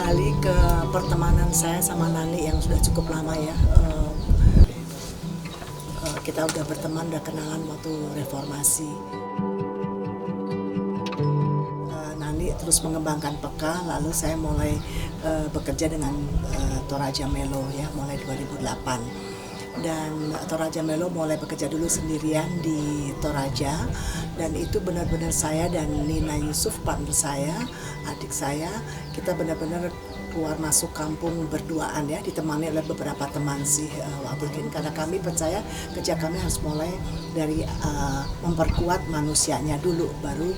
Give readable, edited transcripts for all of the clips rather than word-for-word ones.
kembali ke pertemanan saya sama Nani yang sudah cukup lama ya. Kita udah berteman, udah kenalan waktu reformasi. Nani terus mengembangkan Peka, lalu saya mulai bekerja dengan Toraja Melo ya, mulai 2008. Dan Toraja Melo mulai bekerja dulu sendirian di Toraja, dan itu benar-benar saya dan Nina Yusuf, partner saya, adik saya, kita benar-benar keluar masuk kampung berduaan ya, ditemani oleh beberapa teman sih waktu itu, karena kami percaya kerja kami harus mulai dari memperkuat manusianya dulu, baru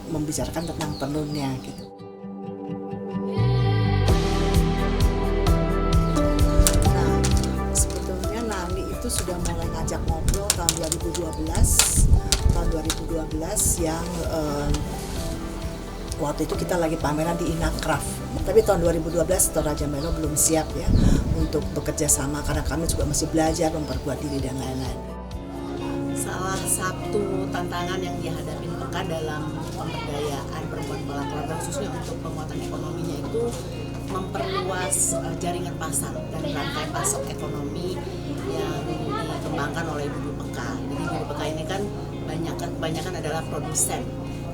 membicarakan tentang tenunnya gitu. Sudah mulai ngajak ngobrol tahun 2012 yang waktu itu kita lagi pameran di Inacraft. Tapi tahun 2012 Toraja Melo belum siap ya untuk bekerja sama, karena kami juga masih belajar memperkuat diri dan lain-lain. Salah satu tantangan yang dihadapi Peka dalam pemberdayaan perempuan pelaku, khususnya untuk penguatan ekonominya, itu memperluas jaringan pasar dan rantai pasok ekonomi yang dikembangkan oleh Ibu Peka. Jadi Ibu Peka ini kan kebanyakan adalah produsen,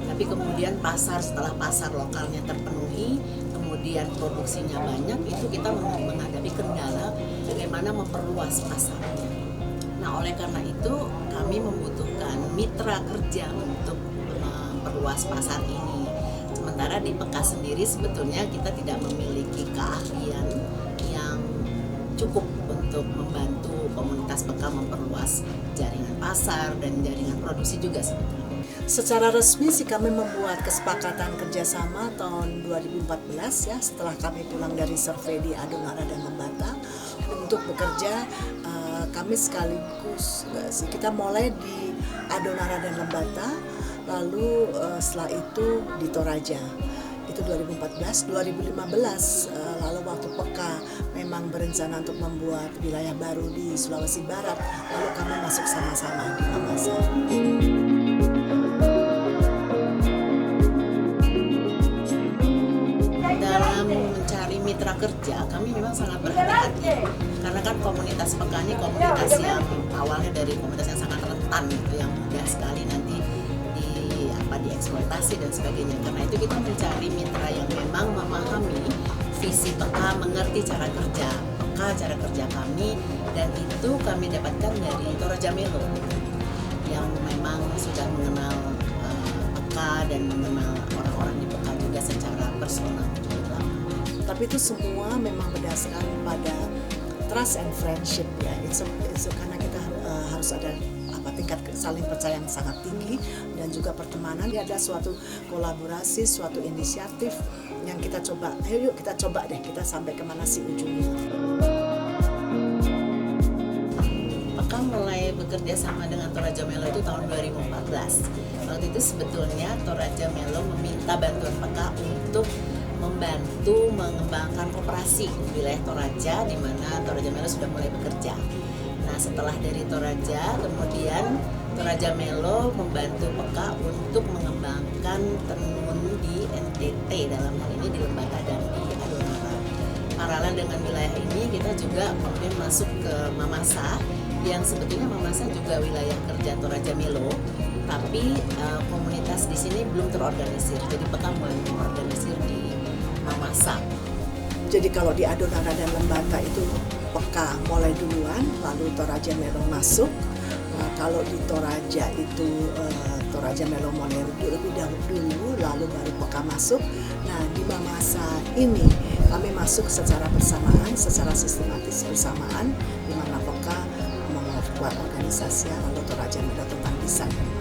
tapi kemudian setelah pasar lokalnya terpenuhi, kemudian produksinya banyak, itu kita menghadapi kendala bagaimana memperluas pasarnya. Nah, oleh karena itu kami membutuhkan mitra kerja untuk memperluas pasar ini. Sementara di Peka sendiri sebetulnya kita tidak memiliki keahlian yang cukup untuk membantu komunitas Peka memperluas jaringan pasar dan jaringan produksi juga sebetulnya. Secara resmi sih kami membuat kesepakatan kerjasama tahun 2014 ya, setelah kami pulang dari survei di Adonara dan Lembata untuk bekerja. Kami sekaligus kita mulai di Adonara dan Lembata, lalu setelah itu di Toraja. Itu 2014, 2015 lalu waktu Peka memang berencana untuk membuat wilayah baru di Sulawesi Barat, lalu kami masuk sama-sama di Mamasa. Dalam mencari mitra kerja, kami memang sangat berhati-hati, karena kan komunitas Peka ini komunitas yang awalnya dari komunitas yang sangat rentan gitu, yang mudah sekali nanti dieksploitasi dan sebagainya. Karena itu kita mencari mitra yang memang memahami visi Peka, mengerti cara kerja Peka, cara kerja kami, dan itu kami dapatkan dari Toraja Melo yang memang sudah mengenal Peka dan mengenal orang-orang di Peka juga secara personal. Tapi itu semua memang berdasarkan pada trust and friendship ya. Karena kita harus ada tingkat saling percaya yang sangat tinggi, dan juga pertemanan. Ada suatu kolaborasi, suatu inisiatif yang kita coba. Ayo yuk kita coba deh, kita sampai kemana sih ujungnya. Peka mulai bekerja sama dengan Toraja Melo itu tahun 2014. Waktu itu sebetulnya Toraja Melo meminta bantuan Peka untuk membantu mengembangkan koperasi di wilayah Toraja, di mana Toraja Melo sudah mulai bekerja. Nah, setelah dari Toraja, kemudian Toraja Melo membantu Peka untuk mengembangkan tenun di NTT, dalam hal ini di Lembata dan di Adonara. Paralel dengan wilayah ini, kita juga kemudian masuk ke Mamasa, yang sebetulnya Mamasa juga wilayah kerja Toraja Melo, tapi komunitas di sini belum terorganisir. Jadi Peka mulai terorganisir di Mamasa. Jadi kalau di Adonara dan Lembata itu Peka mulai duluan, lalu Toraja Melo masuk. Kalau di Toraja itu Toraja Melo mulai lebih dulu, lalu baru Peka masuk. Nah, di Mamasa ini kami masuk secara bersamaan, secara sistematis bersamaan, di mana Peka memperkuat organisasi, lalu Toraja Melo tentang desain.